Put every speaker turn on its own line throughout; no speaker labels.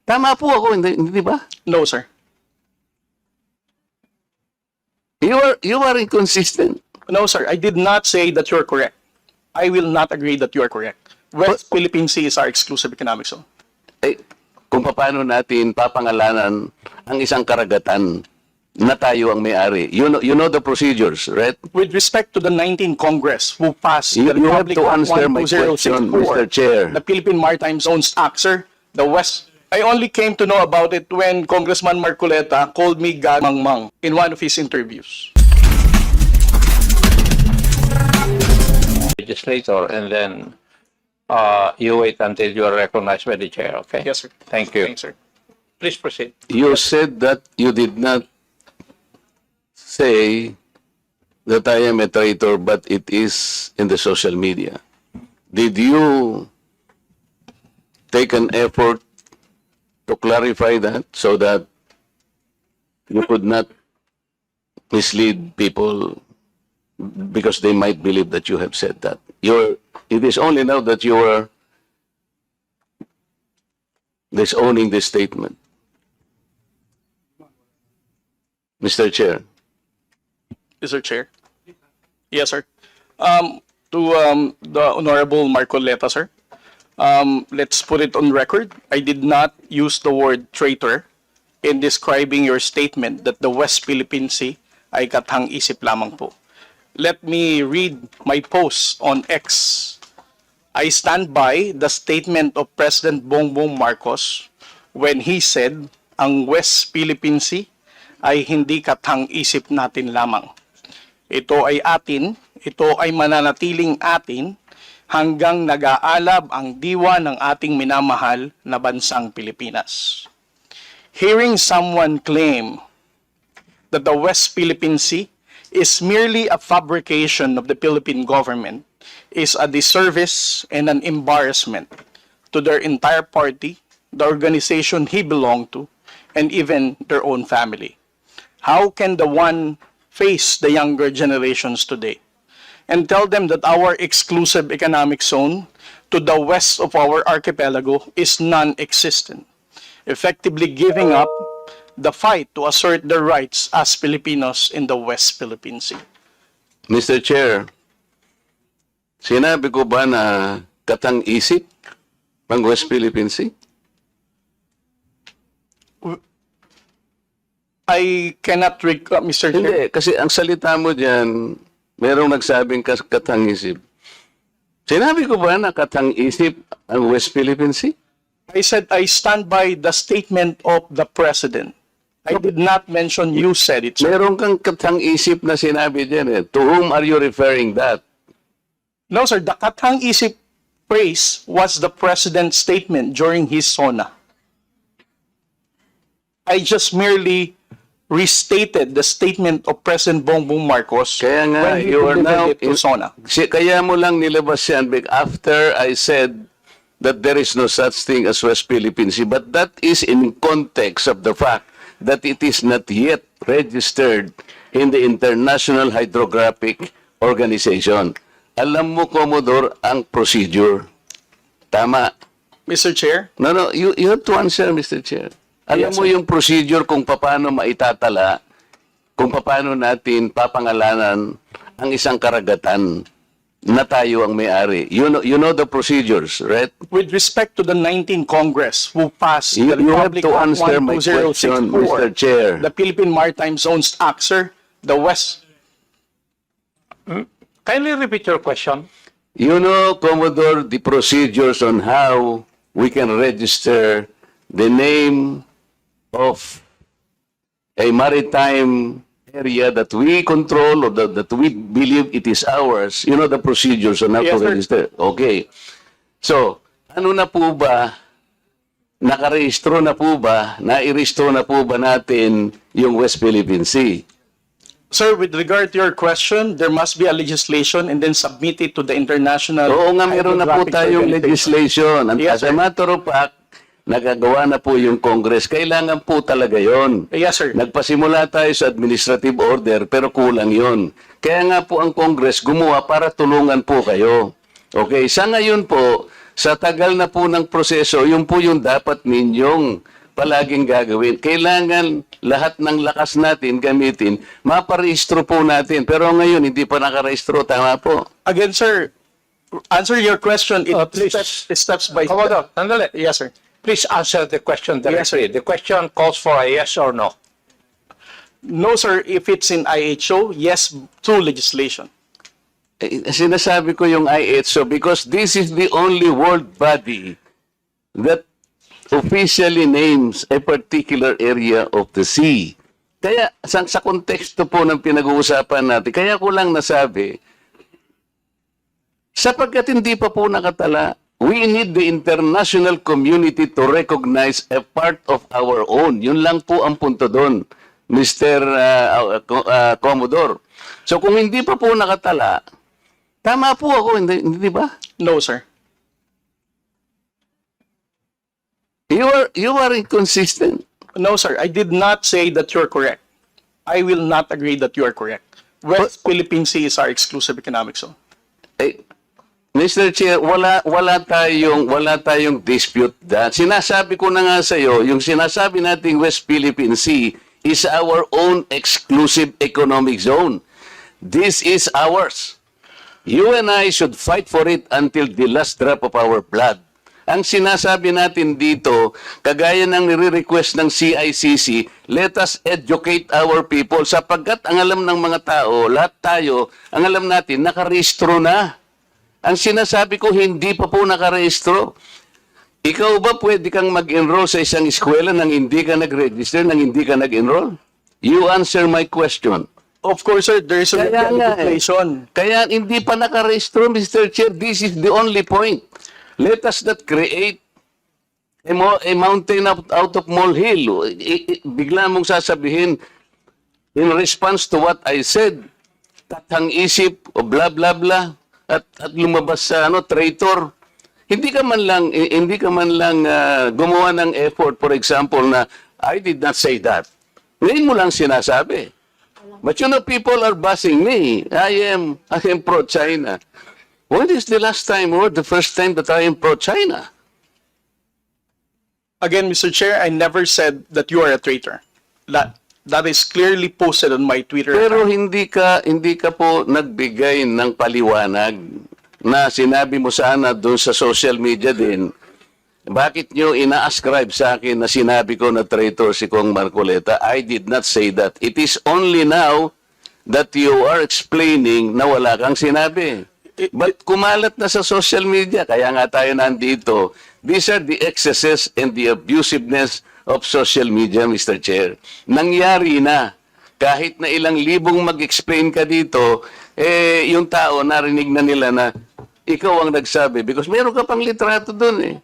Tama po ako, hindi ba?
No, sir.
You are inconsistent.
No, sir. I did not say that you're correct. I will not agree that you are correct. West Philippine Sea is our exclusive economic zone.
Eh, kung paano natin papangalanan ang isang karagatan na tayo ang may-ari. You know the procedures, right?
With respect to the 19th Congress who passed
You
the
have
Republic
to
Act
answer my question,
12064,
Mr. Chair.
the Philippine Maritime Zones Act, sir, the West. I only came to know about it when Congressman Marcoleta called me Gamangmang in one of his interviews.
Legislator, and then you wait until you are recognized by the chair, okay?
Yes, sir.
Thank you.
Thanks, sir.
Please proceed.
You said that you did not say that I am a traitor, but it is in the social media. Did you take an effort to clarify that so that you could not mislead people because they might believe that you have said that? It is only now that you are disowning this statement. Mr. Chair.
Mr. Chair. Yes, sir. To the Honorable Marcoleta, sir. Let's put it on record. I did not use the word traitor in describing your statement that the West Philippine Sea ay kathang-isip lamang po. Let me read my post on X. I stand by the statement of President Bongbong Marcos when he said ang West Philippine Sea ay hindi kathang-isip natin lamang. Ito ay atin, ito ay mananatiling atin hanggang nag-aalab ang diwa ng ating minamahal na bansang Pilipinas. Hearing someone claim that the West Philippine Sea is merely a fabrication of the Philippine government is a disservice and an embarrassment to their entire party, the organization he belonged to, and even their own family. How can the one face the younger generations today and tell them that our exclusive economic zone to the west of our archipelago is non-existent, effectively giving up the fight to assert their rights as Filipinos in the West Philippine Sea?
Mr. Chair, sinabi ko ba na katang-isip ang West Philippine Sea?
I cannot recall, Mr. Chair.
Hindi, kasi ang salita mo dyan, merong nagsabing katang-isip. Sinabi ko ba na katang-isip ang West Philippine Sea?
I said I stand by the statement of the President. I did not mention you said it, sir.
Meron kang katang-isip na sinabi dyan eh. To whom are you referring that?
No, sir. The katang-isip phrase was the President's statement during his SONA. I just merely restated the statement of President Bongbong Marcos
Kaya nga,
when he
you are now...
delivered it to SONA.
Kaya mo lang nilabas yan after I said that there is no such thing as West Philippine Sea. But that is in context of the fact that it is not yet registered in the International Hydrographic Organization. Alam mo, Commodore, ang procedure. Tama.
Mr. Chair,
No, you have to answer, Mr. Chair. Alam
Yes,
mo
sir.
yung procedure kung paano maitatala, kung paano natin papangalanan ang isang karagatan na tayo ang may-ari. You know the procedures, right?
with respect to the 19th Congress who passed
You
the
have
Republic
to
Act
answer my question,
12064,
Mr. Chair.
the Philippine Maritime Zones Act, sir, the West.
Kindly repeat your question.
You know, Commodore, the procedures on how we can register the name of a maritime area that we control or that we believe it is ours. You know the procedures on how
Yes,
to
sir.
register. Okay. So, ano na po ba, nakarehistro na po ba, nairehistro na po ba natin yung West Philippine Sea?
Sir, with regard to your question, there must be a legislation and then submit it to the international.
Oo nga, meron na po
Hydrographic
tayong
Organization.
legislation.
Yes,
As a
sir.
matter of fact, nagagawa na po yung Congress. Kailangan po talaga yon.
Yes, sir.
Nagpasimula tayo sa administrative order pero kulang yon. Kaya nga po ang Congress gumawa para tulungan po kayo. Okay, sa ngayon po, Sa tagal na po ng proseso, yun po yung dapat ninyong palaging gagawin. Kailangan lahat ng lakas natin gamitin, maparehistro po natin. Pero ngayon, hindi pa nakarehistro. Tama po.
Again, sir, answer your question. It
Please.
steps by step.
Commodore, sandali.
Yes, sir.
Please answer the question
Yes,
directly. The question calls for a yes or no.
No, sir. If it's in IHO, yes, through legislation.
Sinasabi ko yung IHO because this is the only world body that officially names a particular area of the sea. Kaya sa konteksto po ng pinag-uusapan natin, kaya ko lang nasabi, sapagkat hindi pa po nakatala, we need the international community to recognize a part of our own. Yun lang po ang punto doon, Mr. Commodore. So kung hindi pa po nakatala, tama po ako, hindi ba?
No, sir.
You are inconsistent.
No, sir. I did not say that you're correct. I will not agree that you are correct. West Philippine Sea is our exclusive economic zone.
Eh, Mr. Chair, wala tayong dispute dyan. Sinasabi ko na nga sa iyo, yung sinasabi nating West Philippine Sea is our own exclusive economic zone. This is ours. You and I should fight for it until the last drop of our blood. Ang sinasabi natin dito, kagaya ng nire-request ng CICC, let us educate our people sapagkat ang alam ng mga tao, lahat tayo, ang alam natin, nakarehistro na. Ang sinasabi ko, hindi pa po nakarehistro. Ikaw ba pwede kang mag-enroll sa isang eskwela nang hindi ka nag-register, nang hindi ka nag-enroll? You answer my question.
Of course, sir, there is a
Kaya nga
legislation.
Kaya hindi pa nakarehistro, Mr. Chair. This is the only point. Let us not create a mountain out of molehill. Bigla mong sasabihin, in response to what I said, tathang isip, o blah, blah, blah, at lumabas sa traitor. Hindi ka man lang gumawa ng effort, for example, na I did not say that. Ngayon mo lang sinasabi. But you know, people are bashing me. I am pro-China. When is the last time or the first time that I am pro-China?
Again, Mr. Chair, I never said that you are a traitor. That is clearly posted on my Twitter
Pero
account.
hindi ka po nagbigay ng paliwanag na sinabi mo sana doon sa social media din. Bakit nyo ina-ascribe sa akin na sinabi ko na traitor si Kong Marcoleta? I did not say that. It is only now that you are explaining na wala kang sinabi. But kumalat na sa social media, kaya nga tayo nandito. These are the excesses and the abusiveness of social media, Mr. Chair. Nangyari na. Kahit na ilang libong mag-explain ka dito, yung tao narinig na nila na ikaw ang nagsabi. Because meron ka pang litrato dun eh.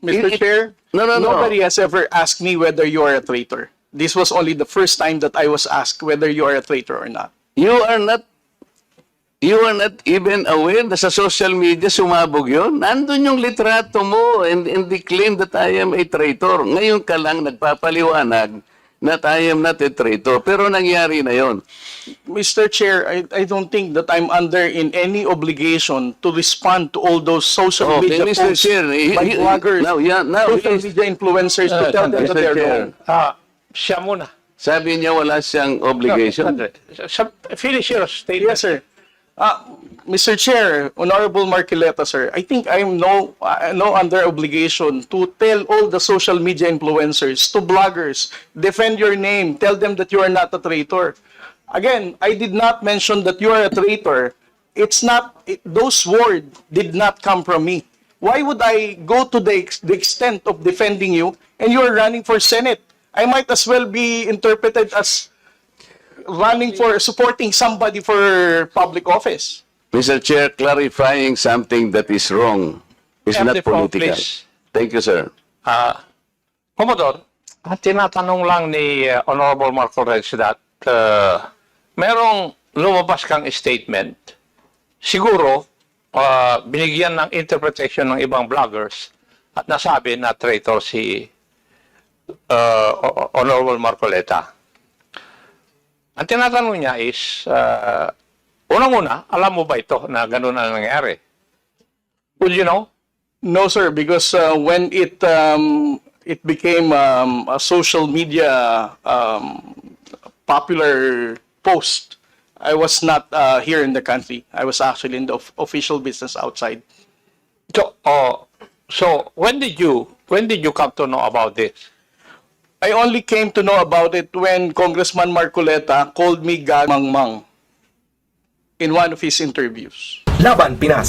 Mr. Chair,
No.
nobody has ever asked me whether you are a traitor. This was only the first time that I was asked whether you are a traitor or not.
You are not even aware na sa social media sumabog yun. Nandun yung litrato mo and the claim that I am a traitor. Ngayon ka lang nagpapaliwanag that I am not a traitor. Pero nangyari na yon.
Mr. Chair, I don't think that I'm under in any obligation to respond to all those social
Okay,
media
Mr.
posts
Chair,
by bloggers,
now
social media influencers to tell them
Mr.
that they're
Chair.
wrong.
Siya muna.
Sabi niya wala siyang obligation.
Finish your statement.
Yes, sir. Mr. Chair, Honorable Marcoleta, sir, I think I'm no under obligation to tell all the social media influencers, to bloggers, defend your name, tell them that you are not a traitor. Again, I did not mention that you are a traitor. Those words did not come from me. Why would I go to the extent of defending you and you are running for Senate? I might as well be interpreted as supporting somebody for public office.
Mr. Chair, clarifying something that is wrong is
Have
not
the floor,
political.
please.
Thank you, sir.
Commodore, ang tinatanong lang ni Honorable Marco Reds that merong lumabas kang statement, siguro binigyan ng interpretation ng ibang vloggers at nasabi na traitor si Honorable Marcoleta. Ang tinatanong niya is, unang-una, alam mo ba ito na gano'n na nangyari? Would you know?
No, sir, because when it became a social media popular post, I was not here in the country. I was actually in the official business outside.
So when did you come to know about this?
I only came to know about it when Congressman Marcoleta called me Gag Mangmang in one of his interviews.
Laban Pinas.